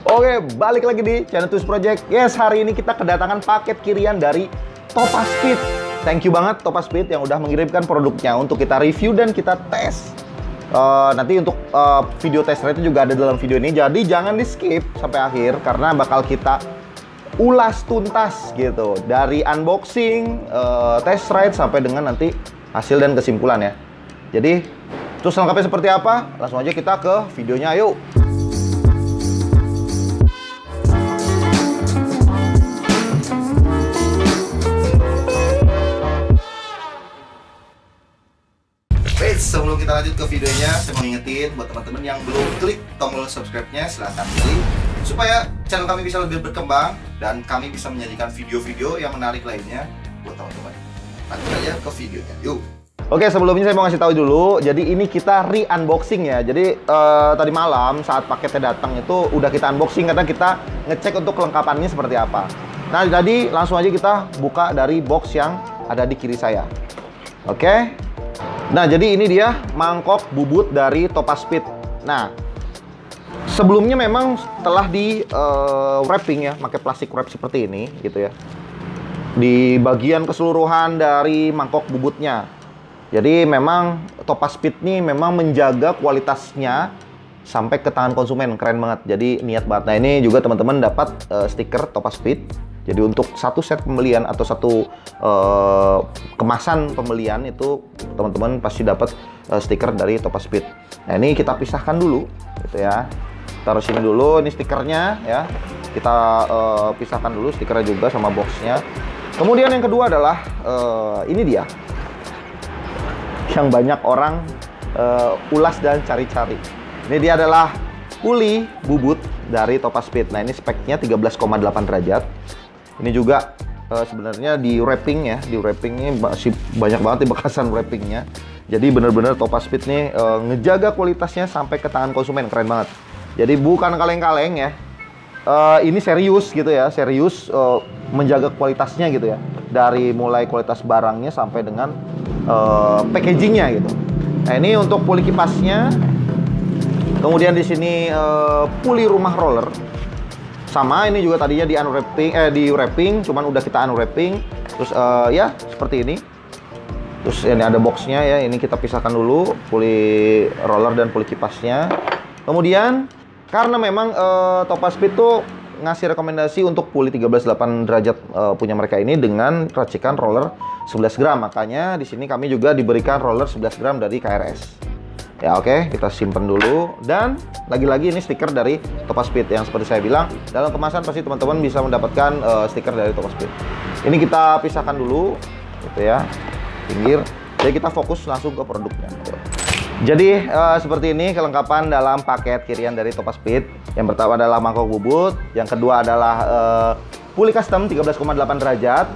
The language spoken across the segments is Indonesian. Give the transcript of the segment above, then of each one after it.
Oke, balik lagi di channel Tools Project. Yes, hari ini kita kedatangan paket kirian dari Topaspeed. Thank you banget Topaspeed yang udah mengirimkan produknya untuk kita review dan kita tes. Nanti untuk video test ride itu juga ada dalam video ini. Jadi jangan di skip sampai akhir karena bakal kita ulas tuntas gitu. Dari unboxing, test ride sampai dengan nanti hasil dan kesimpulan ya. Jadi terus lengkapnya seperti apa? Langsung aja kita ke videonya, yuk. Sebelum kita lanjut ke videonya, saya mau ngingetin buat teman-teman yang belum klik tombol subscribe-nya, silahkan klik supaya channel kami bisa lebih berkembang dan kami bisa menyajikan video-video yang menarik lainnya buat teman-teman. Lanjut aja ke videonya, yuk. Oke, sebelumnya saya mau ngasih tahu dulu, jadi ini kita re-unboxing ya. Jadi tadi malam saat paketnya datang itu udah kita unboxing karena kita ngecek untuk kelengkapannya seperti apa. Nah, jadi langsung aja kita buka dari box yang ada di kiri saya. Oke. Nah, jadi ini dia mangkok bubut dari Topaspeed. Nah, sebelumnya memang telah di wrapping ya, pakai plastik wrap seperti ini gitu ya. Di bagian keseluruhan dari mangkok bubutnya. Jadi memang Topaspeed ini memang menjaga kualitasnya sampai ke tangan konsumen, keren banget. Jadi niat banget. Nah, ini juga teman-teman dapat stiker Topaspeed. Jadi untuk satu set pembelian atau satu kemasan pembelian itu teman-teman pasti dapat stiker dari Topaspeed. Nah, ini kita pisahkan dulu gitu ya. Taruh sini dulu, ini stikernya ya. Kita pisahkan dulu stikernya juga sama boxnya. Kemudian yang kedua adalah ini dia yang banyak orang ulas dan cari-cari. Ini dia adalah puli bubut dari Topaspeed. Nah, ini speknya 13,8 derajat. Ini juga sebenarnya di wrapping ya, di wrappingnya masih banyak banget di bekasan wrappingnya. Jadi benar-benar Topaspeed nih ngejaga kualitasnya sampai ke tangan konsumen, keren banget. Jadi bukan kaleng-kaleng ya, ini serius gitu ya, serius menjaga kualitasnya gitu ya. Dari mulai kualitas barangnya sampai dengan packagingnya gitu. Nah, ini untuk puli kipasnya. Kemudian di sini puli rumah roller. Sama, ini juga tadinya di wrapping, cuman udah kita unwrapping. Terus ya seperti ini. Terus ini ada boxnya ya, ini kita pisahkan dulu puli roller dan puli kipasnya. Kemudian karena memang Topaspeed tuh ngasih rekomendasi untuk puli 13,8 derajat punya mereka ini dengan racikan roller 11 gram. Makanya di sini kami juga diberikan roller 11 gram dari KRS. Ya oke, kita simpen dulu. Dan lagi-lagi ini stiker dari Topaspeed yang seperti saya bilang, dalam kemasan pasti teman-teman bisa mendapatkan stiker dari Topaspeed. Ini kita pisahkan dulu gitu ya, pinggir. Jadi kita fokus langsung ke produknya. Jadi seperti ini kelengkapan dalam paket kirian dari Topaspeed. Yang pertama adalah mangkok bubut, yang kedua adalah puli custom 13,8 derajat,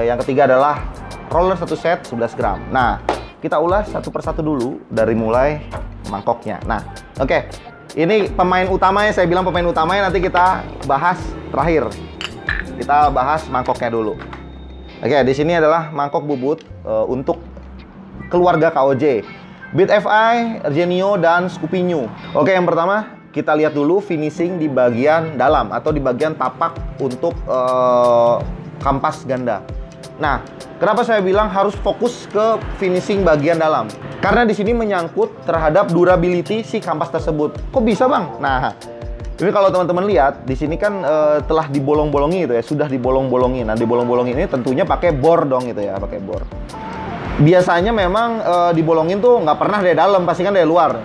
yang ketiga adalah roller 1 set 11 gram. Nah, kita ulas satu persatu dulu dari mulai mangkoknya. Nah, oke. Ini pemain utamanya, saya bilang pemain utamanya nanti kita bahas terakhir. Kita bahas mangkoknya dulu. Oke, di sini adalah mangkok bubut untuk keluarga KOJ. Beat FI, Genio, dan Scoopy New. Oke, yang pertama kita lihat dulu finishing di bagian dalam atau di bagian tapak untuk kampas ganda. Nah, kenapa saya bilang harus fokus ke finishing bagian dalam? Karena di sini menyangkut terhadap durability si kampas tersebut. Kok bisa, Bang? Nah, ini kalau teman-teman lihat, di sini kan telah dibolong-bolongi gitu ya, sudah dibolong-bolongin. Nah, dibolong-bolongin ini tentunya pakai bor dong gitu ya, pakai bor. Biasanya memang dibolongin tuh nggak pernah dari dalam, pasti kan dari luar.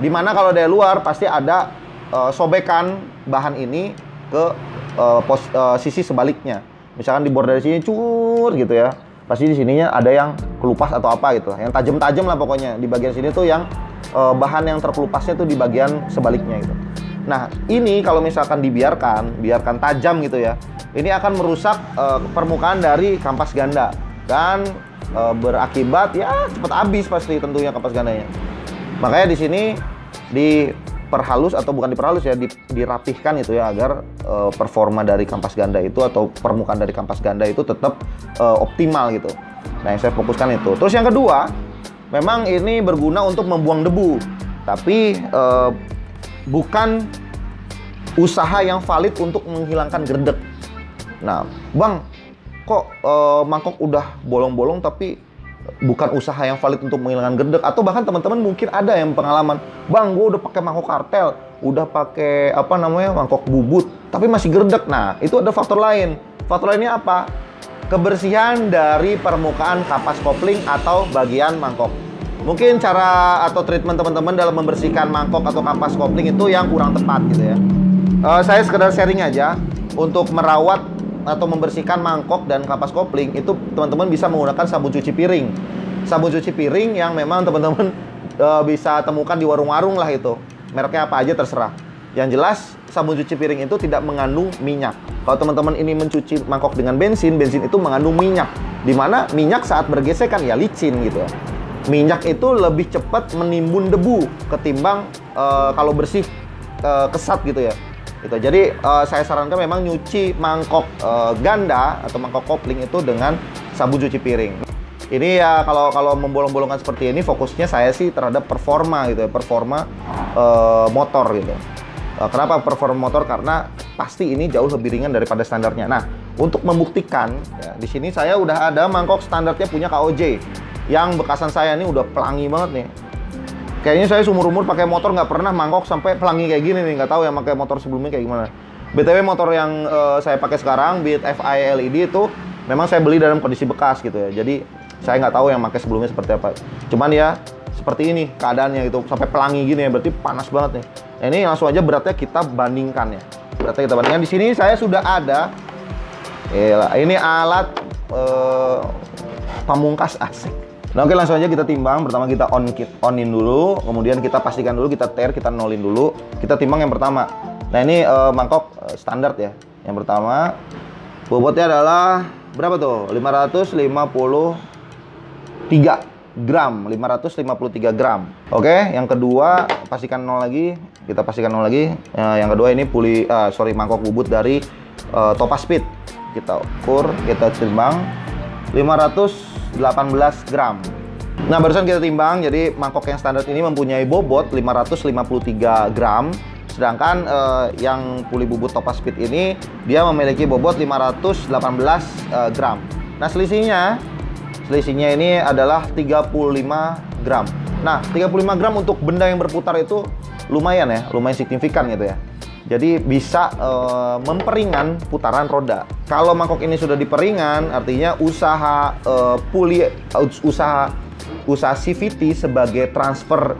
Dimana kalau dari luar pasti ada sobekan bahan ini ke sisi sebaliknya. Misalkan di bor dari sini cur gitu ya, pasti di sininya ada yang kelupas atau apa gitu, yang tajam-tajam lah pokoknya. Di bagian sini tuh yang bahan yang terkelupasnya tuh di bagian sebaliknya gitu. Nah, ini kalau misalkan biarkan tajam gitu ya, ini akan merusak permukaan dari kampas ganda dan berakibat ya cepat habis pasti tentunya kampas gandanya. Makanya di sini diperhalus atau bukan diperhalus ya, dirapihkan itu ya agar performa dari kampas ganda itu atau permukaan dari kampas ganda itu tetap optimal gitu. Nah, yang saya fokuskan itu. Terus yang kedua, memang ini berguna untuk membuang debu, tapi bukan usaha yang valid untuk menghilangkan gerdek. Nah, Bang, kok mangkok udah bolong-bolong tapi bukan usaha yang valid untuk menghilangkan gerdek? Atau bahkan teman-teman mungkin ada yang pengalaman, Bang, gue udah pakai mangkok kartel, udah pakai mangkok bubut, tapi masih gerdek. Nah, itu ada faktor lain. Faktor lainnya apa? Kebersihan dari permukaan kapas kopling atau bagian mangkok. Mungkin cara atau treatment teman-teman dalam membersihkan mangkok atau kapas kopling itu yang kurang tepat gitu ya. Saya sekedar sharing aja. Untuk merawat atau membersihkan mangkok dan kapas kopling itu teman-teman bisa menggunakan sabun cuci piring. Sabun cuci piring yang memang teman-teman bisa temukan di warung-warung lah itu. Mereknya apa aja terserah. Yang jelas sabun cuci piring itu tidak mengandung minyak. Kalau teman-teman ini mencuci mangkok dengan bensin, bensin itu mengandung minyak. Dimana minyak saat bergesekan ya licin gitu. Minyak itu lebih cepat menimbun debu ketimbang kalau bersih kesat gitu ya. Gitu. Jadi saya sarankan memang nyuci mangkok ganda atau mangkok kopling itu dengan sabun cuci piring. Ini ya kalau membolong-bolongkan seperti ini fokusnya saya sih terhadap performa gitu ya, performa motor gitu. Kenapa performa motor? Karena pasti ini jauh lebih ringan daripada standarnya. Nah, untuk membuktikan ya, di sini saya udah ada mangkok standarnya punya KOJ yang bekasan saya ini udah pelangi banget nih. Kayaknya saya seumur-umur pakai motor nggak pernah mangkok sampai pelangi kayak gini nih. Nggak tahu yang pakai motor sebelumnya kayak gimana. BTW motor yang saya pakai sekarang, Beat FI LED itu memang saya beli dalam kondisi bekas gitu ya. Jadi saya nggak tahu yang pakai sebelumnya seperti apa. Cuman ya seperti ini keadaannya gitu. Sampai pelangi gini ya, berarti panas banget nih. Nah, ini langsung aja beratnya kita bandingkan ya. Beratnya kita bandingkan. Di sini saya sudah ada. Ini alat pamungkas asik. Nah, oke, langsung aja kita timbang. Pertama kita onin dulu, kemudian kita pastikan dulu, kita tear, kita nolin dulu. Kita timbang yang pertama. Nah, ini mangkok standar ya. Yang pertama bobotnya adalah berapa tuh? 553 gram, 553 gram. Oke, yang kedua pastikan nol lagi. Kita pastikan nol lagi. Yang kedua ini mangkok bubut dari Topaz Speed. Kita ukur, kita timbang 518 gram. Nah, barusan kita timbang, jadi mangkok yang standar ini mempunyai bobot 553 gram. Sedangkan yang puli bubut Topaz Speed ini dia memiliki bobot 518 gram. Nah, selisihnya ini adalah 35 gram. Nah, 35 gram untuk benda yang berputar itu lumayan ya, lumayan signifikan gitu ya. Jadi bisa memperingan putaran roda. Kalau mangkok ini sudah diperingan, artinya usaha usaha CVT sebagai transfer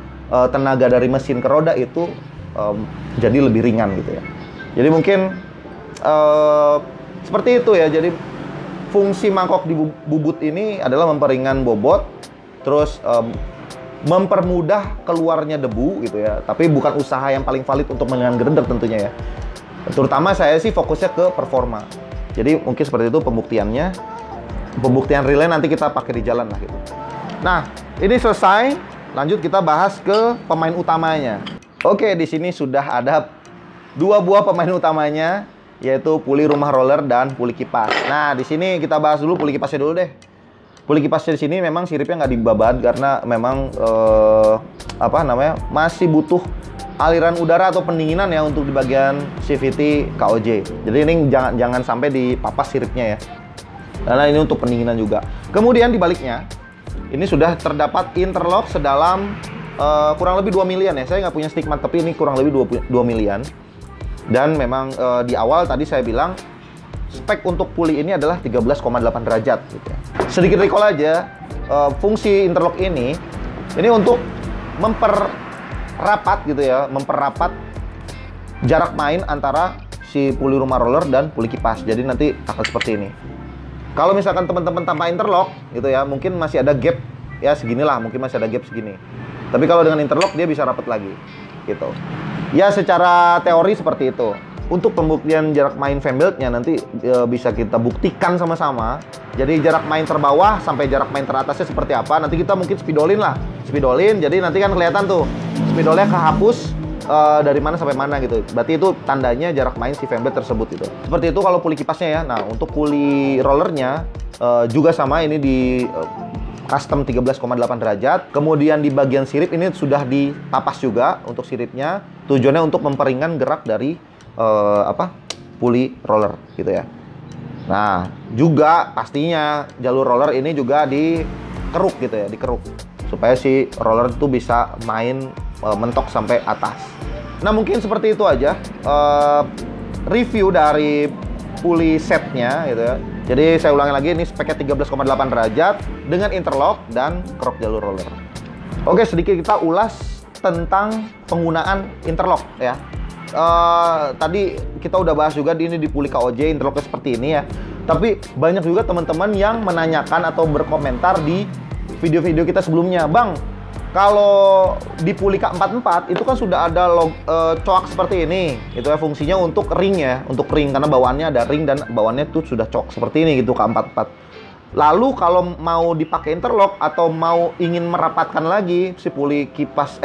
tenaga dari mesin ke roda itu jadi lebih ringan gitu ya. Jadi mungkin seperti itu ya. Jadi fungsi mangkok di bubut ini adalah memperingan bobot, terus mempermudah keluarnya debu gitu ya. Tapi bukan usaha yang paling valid untuk menghilangkan gerdek tentunya ya. Terutama saya sih fokusnya ke performa. Jadi mungkin seperti itu pembuktiannya. Pembuktian relay nanti kita pakai di jalan lah gitu. Nah, ini selesai. Lanjut kita bahas ke pemain utamanya. Oke, di sini sudah ada dua buah pemain utamanya, yaitu puli rumah roller dan puli kipas. Nah, di sini kita bahas dulu puli kipasnya dulu deh. Puli kipasnya di sini memang siripnya nggak dibabat karena memang masih butuh aliran udara atau pendinginan ya untuk di bagian CVT KOJ. Jadi ini jangan sampai dipapas siripnya ya. Karena ini untuk pendinginan juga. Kemudian di baliknya ini sudah terdapat interlock sedalam kurang lebih 2 milian ya. Saya nggak punya stigmat tapi ini kurang lebih 2 milian. Dan memang di awal tadi saya bilang spek untuk puli ini adalah 13,8 derajat gitu ya. Sedikit recall aja, fungsi interlock ini untuk memperrapat gitu ya, memperrapat jarak main antara si puli rumah roller dan puli kipas. Jadi nanti akan seperti ini. Kalau misalkan teman-teman tanpa interlock gitu ya, mungkin masih ada gap ya seginilah, mungkin masih ada gap segini. Tapi kalau dengan interlock dia bisa rapat lagi gitu. Ya secara teori seperti itu. Untuk pembuktian jarak main fan beltnya nanti bisa kita buktikan sama-sama. Jadi jarak main terbawah sampai jarak main teratasnya seperti apa. Nanti kita mungkin spidolin lah. Spidolin, jadi nanti kan kelihatan tuh spidolnya kehapus dari mana sampai mana gitu. Berarti itu tandanya jarak main si fan belt tersebut gitu. Seperti itu kalau puli kipasnya ya. Nah, untuk puli rollernya juga sama, ini di custom 13,8 derajat. Kemudian di bagian sirip ini sudah dipapas juga untuk siripnya. Tujuannya untuk memperingan gerak dari apa, puli roller gitu ya. Nah, juga pastinya jalur roller ini juga dikeruk gitu ya, dikeruk supaya si roller itu bisa main mentok sampai atas. Nah, mungkin seperti itu aja review dari puli setnya gitu ya. Jadi saya ulangi lagi, ini speknya 13,8 derajat dengan interlock dan keruk jalur roller. Oke, sedikit kita ulas tentang penggunaan interlock ya. Tadi kita udah bahas juga ini di puli KOJ interlocknya seperti ini ya. Tapi banyak juga teman-teman yang menanyakan atau berkomentar di video-video kita sebelumnya, Bang, kalau di puli K44 itu kan sudah ada coak seperti ini, itu ya, fungsinya untuk ring ya, untuk ring karena bawaannya ada ring dan bawaannya tuh sudah coak seperti ini gitu K44. Lalu kalau mau dipakai interlock atau mau ingin merapatkan lagi si puli kipas,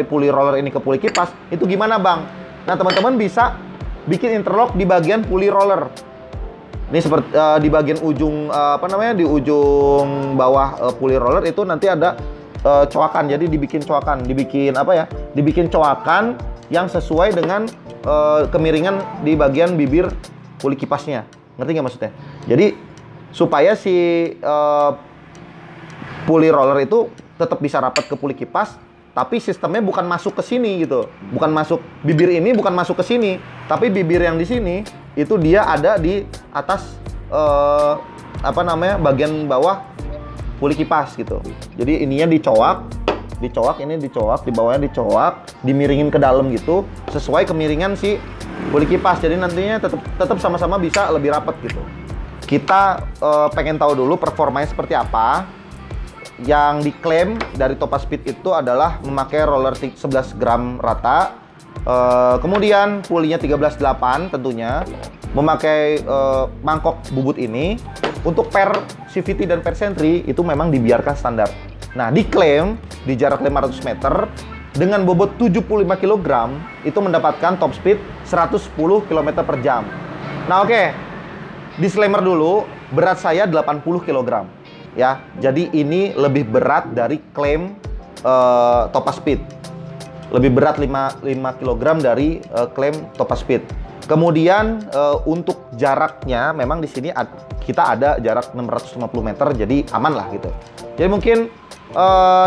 puli roller ini ke puli kipas, itu gimana, Bang? Nah, teman-teman bisa bikin interlock di bagian puli roller. Ini seperti di bagian ujung di ujung bawah puli roller itu nanti ada coakan. Jadi dibikin coakan, dibikin coakan yang sesuai dengan kemiringan di bagian bibir puli kipasnya. Ngerti nggak maksudnya? Jadi supaya si puli roller itu tetap bisa rapat ke puli kipas, tapi sistemnya bukan masuk ke sini gitu. Bukan masuk bibir ini, bukan masuk ke sini, tapi bibir yang di sini itu dia ada di atas bagian bawah puli kipas gitu. Jadi ininya dicoak, ini dicoak, di bawahnya dicoak, dimiringin ke dalam gitu, sesuai kemiringan si puli kipas. Jadi nantinya tetap sama-sama bisa lebih rapat gitu. Kita pengen tahu dulu performanya seperti apa. Yang diklaim dari Topaz Speed itu adalah memakai roller 11 gram rata, kemudian pulinya 13,8 tentunya, memakai mangkok bubut ini. Untuk per CVT dan per sentry itu memang dibiarkan standar. Nah, diklaim di jarak 500 meter dengan bobot 75 kg itu mendapatkan top speed 110 km per jam. Nah, oke. Disclaimer dulu, berat saya 80 kg. Ya, jadi ini lebih berat dari klaim Topaz Speed. Lebih berat 5 kg dari klaim Topaz Speed. Kemudian untuk jaraknya memang di sini kita ada jarak 650 meter, jadi aman lah gitu. Jadi mungkin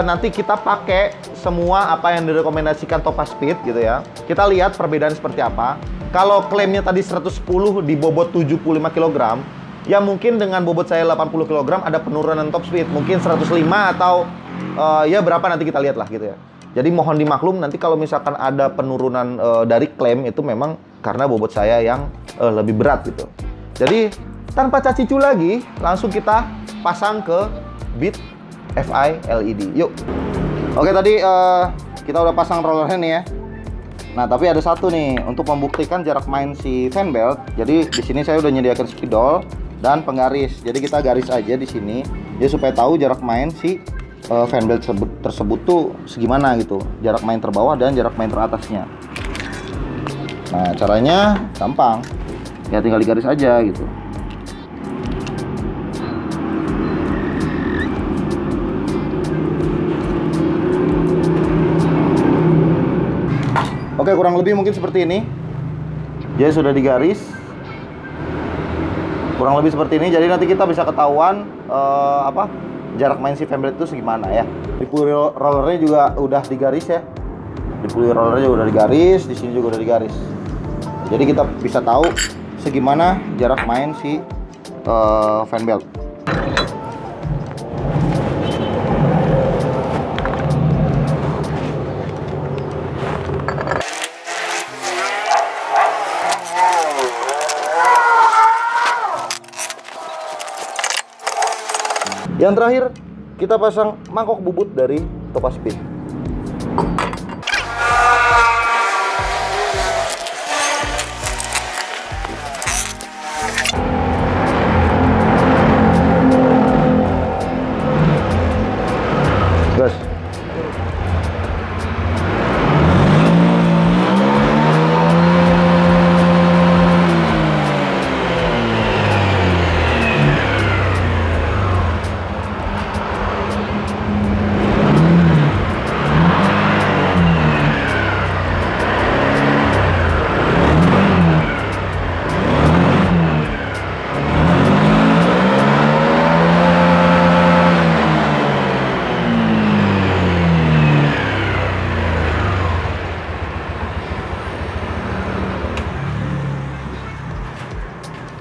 nanti kita pakai semua apa yang direkomendasikan Topaz Speed gitu ya. Kita lihat perbedaan seperti apa. Kalau klaimnya tadi 110 di bobot 75 kg, ya mungkin dengan bobot saya 80 kg ada penurunan top speed, mungkin 105 atau ya berapa nanti kita lihat lah gitu ya. Jadi mohon dimaklum nanti kalau misalkan ada penurunan dari klaim itu memang karena bobot saya yang lebih berat gitu. Jadi tanpa cacicu lagi, langsung kita pasang ke Beat FI LED. Yuk. Oke, tadi kita udah pasang rollernya nih ya. Nah, tapi ada satu nih untuk membuktikan jarak main si fan belt. Jadi di sini saya udah nyediakan spidol dan penggaris. Jadi kita garis aja di sini, ya supaya tahu jarak main si fan belt tersebut tuh segimana gitu. Jarak main terbawah dan jarak main teratasnya. Nah, caranya gampang. Ya tinggal digaris aja gitu. Oke, kurang lebih mungkin seperti ini. Jadi sudah digaris. Kurang lebih seperti ini. Jadi nanti kita bisa ketahuan jarak main si fan belt itu segimana ya. Di puli rollernya juga udah digaris ya. Di puli rollernya juga udah digaris, di sini juga udah digaris. Jadi kita bisa tahu segimana jarak main si fan belt. Yang terakhir, kita pasang mangkok bubut dari Topaz Speed. Gas.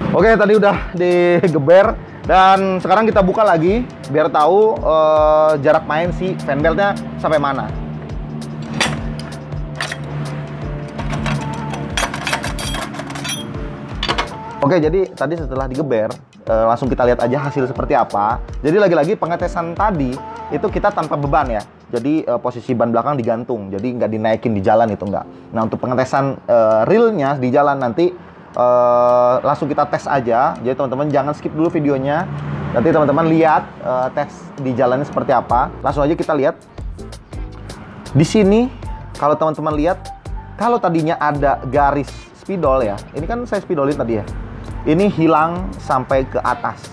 Oke, tadi udah digeber dan sekarang kita buka lagi biar tahu jarak main si fan beltnya sampai mana. Oke, jadi tadi setelah digeber langsung kita lihat aja hasil seperti apa. Jadi lagi-lagi pengetesan tadi itu kita tanpa beban ya. Jadi posisi ban belakang digantung, jadi nggak dinaikin di jalan itu nggak. Nah, untuk pengetesan realnya di jalan nanti langsung kita tes aja. Jadi teman-teman jangan skip dulu videonya. Nanti teman-teman lihat tes di jalannya seperti apa. Langsung aja kita lihat. Di sini kalau teman-teman lihat, kalau tadinya ada garis spidol ya. Ini kan saya spidolin tadi ya. Ini hilang sampai ke atas.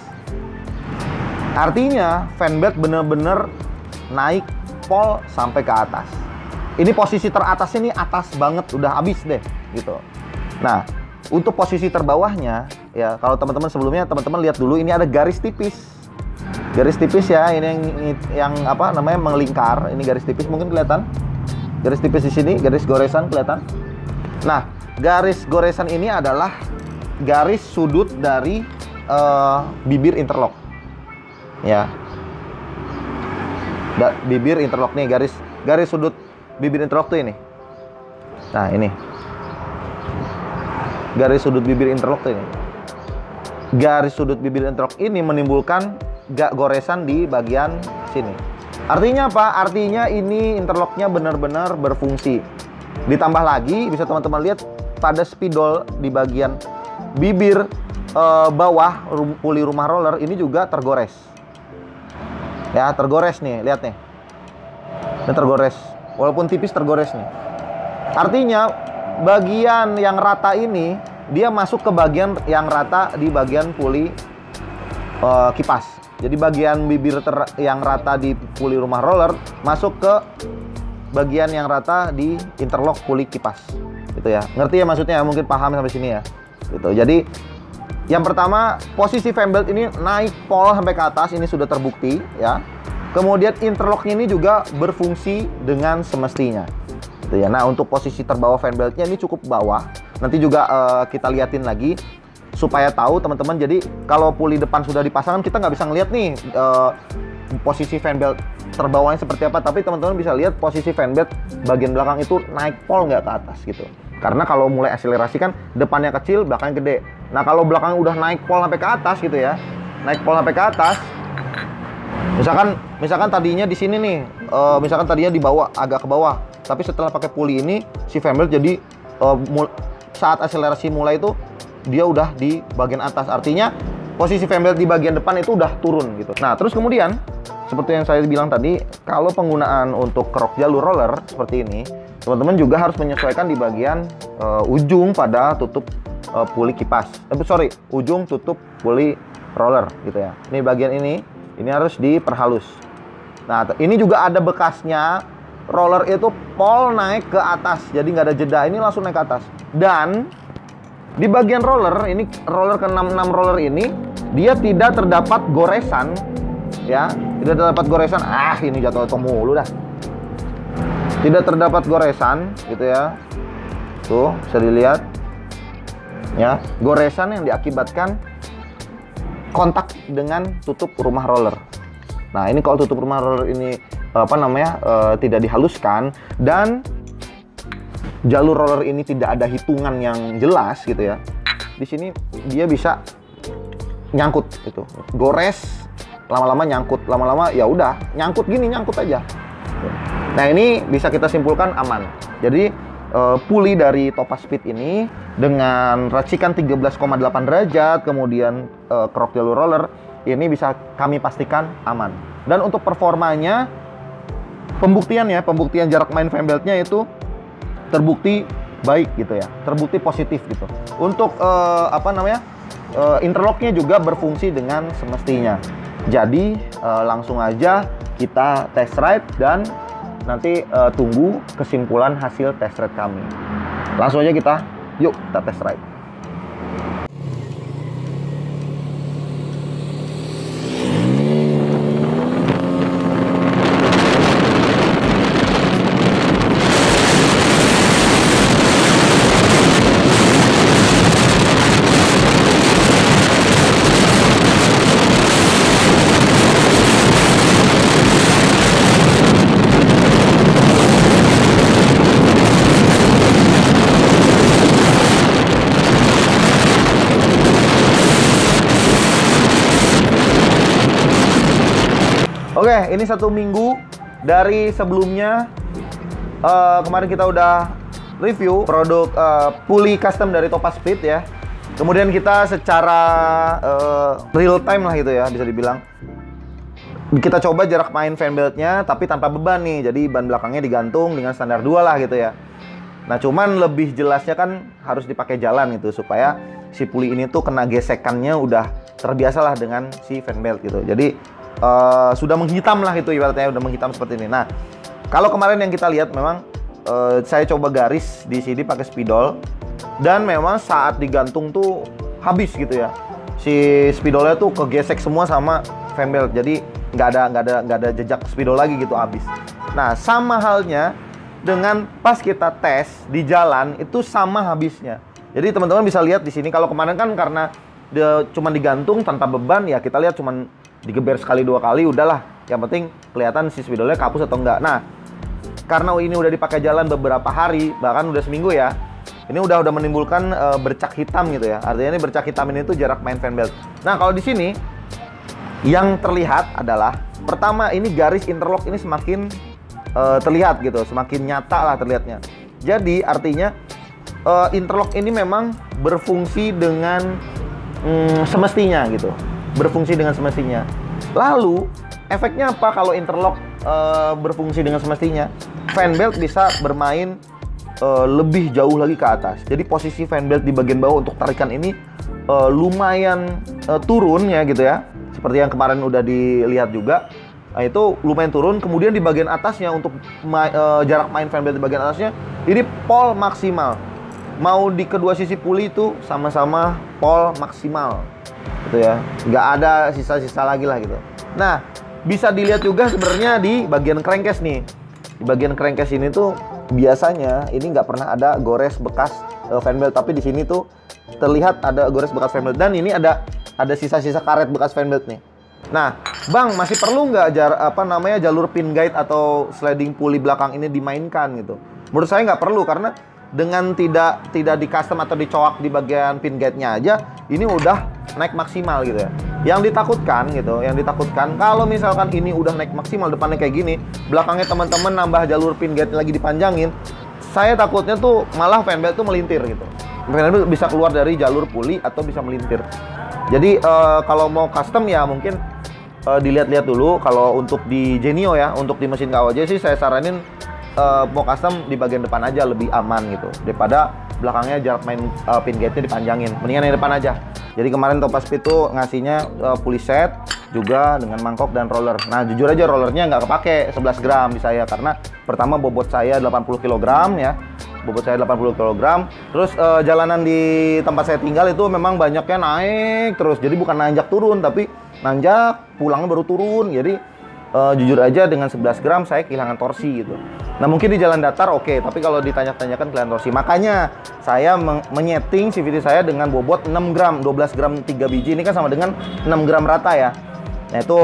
Artinya fan belt bener-bener naik pol sampai ke atas. Ini posisi teratasnya nih atas banget, udah habis deh gitu. Nah, untuk posisi terbawahnya ya, kalau teman-teman sebelumnya teman-teman lihat dulu, ini ada garis tipis. Garis tipis ya, ini yang apa namanya melingkar. Ini garis tipis mungkin kelihatan. Garis tipis di sini, garis goresan kelihatan. Nah, garis goresan ini adalah garis sudut dari bibir interlock. Ya. Bibir interlock nih, garis sudut bibir interlock tuh ini. Nah, ini. Garis sudut bibir interlock tuh ini. Garis sudut bibir interlock ini menimbulkan goresan di bagian sini. Artinya apa? Artinya ini interlocknya benar-benar berfungsi. Ditambah lagi, bisa teman-teman lihat pada spidol di bagian bibir bawah puli rumah roller ini juga tergores. Ya, tergores nih, lihat nih. Ini tergores. Walaupun tipis tergores nih. Artinya bagian yang rata ini dia masuk ke bagian yang rata di bagian puli kipas. Jadi bagian bibir yang rata di puli rumah roller masuk ke bagian yang rata di interlock puli kipas. Gitu ya. Ngerti ya maksudnya? Mungkin paham sampai sini ya. Gitu. Jadi yang pertama, posisi fan belt ini naik pol sampai ke atas, ini sudah terbukti ya. Kemudian interlocknya ini juga berfungsi dengan semestinya. Gitu ya. Nah, untuk posisi terbawah fan beltnya ini cukup bawah. Nanti juga kita liatin lagi supaya tahu teman-teman. Jadi kalau puli depan sudah dipasang, kita nggak bisa ngeliat nih posisi fan belt terbawahnya seperti apa. Tapi teman-teman bisa lihat posisi fan belt bagian belakang itu naik pol nggak ke atas gitu. Karena kalau mulai akselerasi kan depannya kecil, belakangnya gede. Nah, kalau belakangnya udah naik pol sampai ke atas gitu ya, naik pol sampai ke atas. Misalkan tadinya di sini nih, misalkan tadinya di bawah, agak ke bawah. Tapi setelah pakai puli ini, si fan belt jadi saat akselerasi mulai itu dia udah di bagian atas. Artinya posisi fan belt di bagian depan itu udah turun gitu. Nah, terus kemudian seperti yang saya bilang tadi, kalau penggunaan untuk kerok jalur roller seperti ini, teman-teman juga harus menyesuaikan di bagian ujung pada tutup puli kipas. Ujung tutup puli roller gitu ya. Ini bagian ini harus diperhalus. Nah, ini juga ada bekasnya. Roller itu pol naik ke atas, jadi nggak ada jeda. Ini langsung naik ke atas. Dan di bagian roller ini, roller ke-66 roller ini, dia tidak terdapat goresan, ya, tidak terdapat goresan. Ini jatuh mulu dah. Tidak terdapat goresan, gitu ya. Tuh, bisa dilihat, ya, goresan yang diakibatkan kontak dengan tutup rumah roller. Nah, ini kalau tutup rumah roller ini tidak dihaluskan dan jalur roller ini tidak ada hitungan yang jelas gitu ya. Di sini dia bisa nyangkut gitu. Gores, lama-lama nyangkut, lama-lama ya udah nyangkut aja. Nah, ini bisa kita simpulkan aman. Jadi puli dari Topaz Speed ini dengan racikan 13,8 derajat, kemudian kerok jalur roller ini bisa kami pastikan aman. Dan untuk performanya, pembuktian jarak main fan beltnya itu terbukti baik gitu ya, terbukti positif gitu. Untuk interlocknya juga berfungsi dengan semestinya. Jadi langsung aja kita test ride dan nanti tunggu kesimpulan hasil test ride kami. Langsung aja kita test ride. Oke, ini 1 minggu dari sebelumnya. Kemarin kita udah review produk puli custom dari Topaz Speed ya. Kemudian kita secara real time lah gitu ya, bisa dibilang. Kita coba jarak main fan beltnya tapi tanpa beban nih. Jadi ban belakangnya digantung dengan standar 2 lah gitu ya. Nah, cuman lebih jelasnya kan harus dipakai jalan gitu supaya si puli ini tuh kena gesekannya udah terbiasa lah dengan si fan belt gitu. Jadi sudah menghitam lah itu ibaratnya, udah menghitam seperti ini. Nah, kalau kemarin yang kita lihat memang saya coba garis di sini pakai spidol dan memang saat digantung tuh habis gitu ya. Si spidolnya tuh kegesek semua sama fan belt. Jadi nggak ada jejak spidol lagi gitu, habis. Nah, sama halnya dengan pas kita tes di jalan itu sama habisnya. Jadi teman-teman bisa lihat di sini kalau kemarin kan karena dia cuma digantung tanpa beban ya, kita lihat cuma digeber sekali 2 kali udahlah. Yang penting kelihatan si spidolnya kapus atau enggak. Nah, karena ini udah dipakai jalan beberapa hari, bahkan udah seminggu ya. Ini udah menimbulkan bercak hitam gitu ya. Artinya ini bercak hitam ini tuh jarak main fan belt. Nah, kalau di sini yang terlihat adalah pertama ini garis interlock ini semakin terlihat gitu, semakin nyata lah terlihatnya. Jadi artinya interlock ini memang berfungsi dengan semestinya gitu, berfungsi dengan semestinya. Lalu efeknya apa kalau interlock berfungsi dengan semestinya? Fan belt bisa bermain lebih jauh lagi ke atas. Jadi posisi fan belt di bagian bawah untuk tarikan ini lumayan turun ya gitu ya. Seperti yang kemarin udah dilihat juga. Nah, itu lumayan turun. Kemudian di bagian atasnya untuk jarak main fan belt di bagian atasnya ini pol maksimal. Mau di kedua sisi puli itu sama-sama pol maksimal gitu ya. Nggak ada sisa-sisa lagi lah gitu. Nah, bisa dilihat juga sebenarnya di bagian crankcase nih. Di bagian crankcase ini tuh biasanya ini nggak pernah ada gores bekas fan belt, tapi di sini tuh terlihat ada gores bekas fan belt dan ini ada sisa-sisa karet bekas fan belt nih. Nah, Bang, masih perlu nggak jalur pin guide atau sliding pulley belakang ini dimainkan gitu? Menurut saya nggak perlu, karena dengan tidak di custom atau dicoak di bagian pin guide-nya aja, ini udah naik maksimal gitu ya. Yang ditakutkan kalau misalkan ini udah naik maksimal, depannya kayak gini, belakangnya teman-teman nambah jalur pin guide lagi dipanjangin, saya takutnya tuh malah fan belt tuh melintir gitu. Fan belt bisa keluar dari jalur pulley atau bisa melintir. Jadi kalau mau custom ya mungkin dilihat-lihat dulu. Kalau untuk di Genio ya, untuk di mesin KWJ sih saya saranin mau custom di bagian depan aja, lebih aman gitu daripada belakangnya jarak main pin gate-nya dipanjangin. Mendingan yang depan aja. Jadi kemarin Topaz Speed tuh ngasihnya pulley set juga dengan mangkok dan roller. Nah, jujur aja rollernya nggak kepake 11 gram di saya, karena pertama bobot saya 80 kg ya. Bobot saya 80 kg. Terus jalanan di tempat saya tinggal itu memang banyaknya naik terus. Jadi bukan nanjak turun, tapi nanjak pulangnya baru turun. Jadi jujur aja dengan 11 gram saya kehilangan torsi gitu. Nah, mungkin di jalan datar oke, tapi kalau ditanya-tanyakan kehilangan torsi. Makanya saya menyeting CVT saya dengan bobot 6 gram, 12 gram 3 biji. Ini kan sama dengan 6 gram rata ya. Nah, itu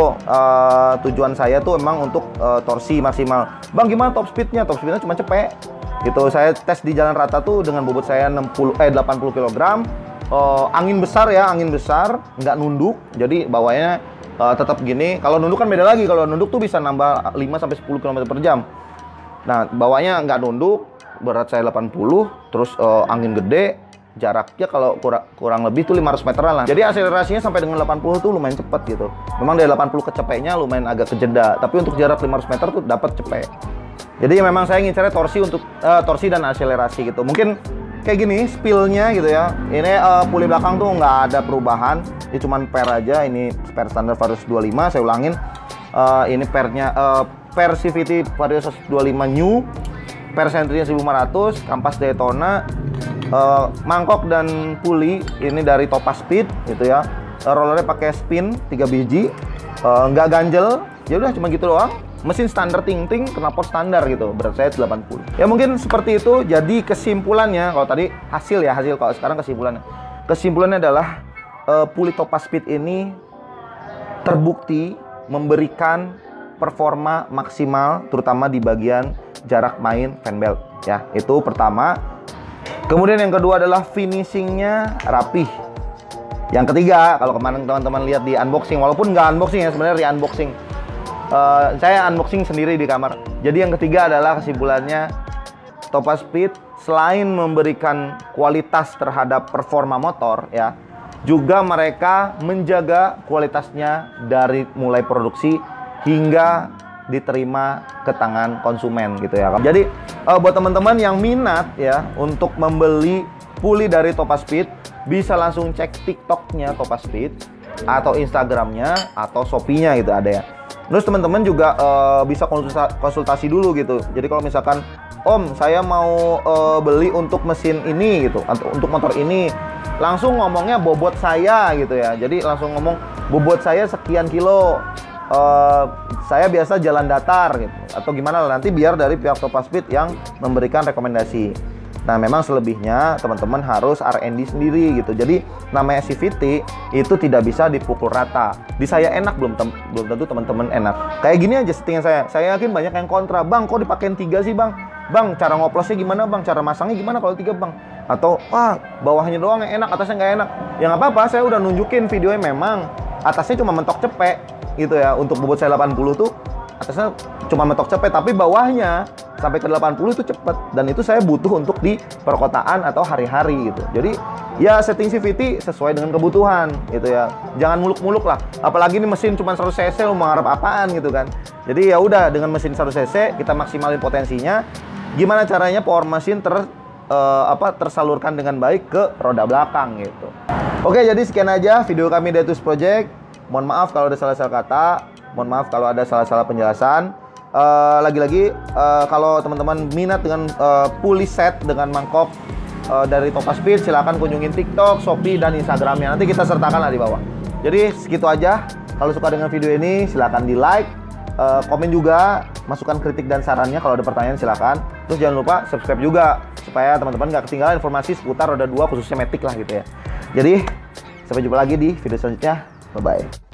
tujuan saya tuh emang untuk torsi maksimal. Bang, gimana top speednya? Top speednya cuma cepet gitu. Saya tes di jalan rata tuh dengan bobot saya 80 kg. Angin besar ya, angin besar, nggak nunduk. Jadi bawahnya tetap gini. Kalau nunduk kan beda lagi. Kalau nunduk tuh bisa nambah 5-10 km per jam. Nah, bawahnya nggak nunduk, berat saya 80, terus angin gede, jaraknya kalau kurang lebih tuh 500 meteran lah. Jadi akselerasinya sampai dengan 80 tuh lumayan cepet gitu. Memang dari 80 ke cepeknya lumayan agak kejeda, tapi untuk jarak 500 meter tuh dapat cepek. Jadi memang saya ngincernya torsi untuk torsi dan akselerasi gitu. Mungkin kayak gini spillnya gitu ya. Ini puli belakang tuh nggak ada perubahan, ini cuman per aja. Ini per standar Varios 25. Saya ulangin, ini pernya per CVT Varios 25 new, per sentrinya 1500, kampas Daytona, mangkok dan puli ini dari Topaz Speed gitu ya. Rollernya pakai spin 3 biji, nggak ganjel. Ya udah cuma gitu doang. Mesin standar ting-ting, knalpot standar gitu. Berat saya 80. Ya mungkin seperti itu. Jadi kesimpulannya, kalau tadi hasil ya, kalau sekarang kesimpulannya. Kesimpulannya adalah puli Topaz Speed ini terbukti memberikan performa maksimal, terutama di bagian jarak main fan belt ya. Itu pertama. Kemudian yang kedua adalah finishingnya rapih. Yang ketiga, kalau kemarin teman-teman lihat di unboxing, walaupun nggak unboxing ya, sebenarnya di unboxing, Saya unboxing sendiri di kamar. Jadi yang ketiga adalah kesimpulannya, Topaz Speed selain memberikan kualitas terhadap performa motor ya, juga mereka menjaga kualitasnya dari mulai produksi hingga diterima ke tangan konsumen gitu ya. Jadi buat teman-teman yang minat ya untuk membeli puli dari Topaz Speed, bisa langsung cek TikToknya Topaz Speed atau Instagramnya atau Shopee-nya gitu ada ya. Terus teman-teman juga bisa konsultasi dulu gitu. Jadi kalau misalkan Om, saya mau beli untuk mesin ini gitu, atau untuk motor ini, langsung ngomongnya bobot saya gitu ya. Jadi langsung ngomong bobot saya sekian kilo. Saya biasa jalan datar gitu, atau gimana lah, nanti biar dari pihak Topaz Speed yang memberikan rekomendasi. Nah, memang selebihnya teman-teman harus R&D sendiri gitu. Jadi namanya CVT itu tidak bisa dipukul rata. Di saya enak, belum tentu teman-teman enak. Kayak gini aja settingan saya. Saya yakin banyak yang kontra, "Bang, kok dipakein 3 sih, Bang? Bang, cara ngoplosnya gimana, Bang? Cara masangnya gimana kalau 3, Bang?" Atau, "Wah, bawahnya doang yang enak, atasnya nggak enak." Ya nggak apa-apa, saya udah nunjukin videonya, memang atasnya cuma mentok cepek gitu ya. Untuk bobot saya 80 tuh atasnya cuma mentok cepet, tapi bawahnya sampai ke 80 itu cepet, dan itu saya butuh untuk di perkotaan atau hari-hari gitu. Jadi ya setting CVT sesuai dengan kebutuhan gitu ya, jangan muluk-muluk lah, apalagi ini mesin cuma 100 cc, lu mau ngarep apaan gitu kan. Jadi ya udah, dengan mesin 100 cc kita maksimalin potensinya. Gimana caranya power mesin tersalurkan dengan baik ke roda belakang gitu. Oke, jadi sekian aja video kami dari Tools Project. Mohon maaf kalau ada salah-salah kata, mohon maaf kalau ada salah-salah penjelasan. Lagi-lagi kalau teman-teman minat dengan pulley set dengan mangkok dari Topaz Speed, silahkan kunjungin TikTok, Shopee, dan Instagramnya. Nanti kita sertakan lah di bawah. Jadi segitu aja. Kalau suka dengan video ini, silahkan di like, komen juga, masukkan kritik dan sarannya. Kalau ada pertanyaan silahkan. Terus jangan lupa subscribe juga, supaya teman-teman nggak ketinggalan informasi seputar roda 2 khususnya Matic lah gitu ya. Jadi sampai jumpa lagi di video selanjutnya. Bye-bye.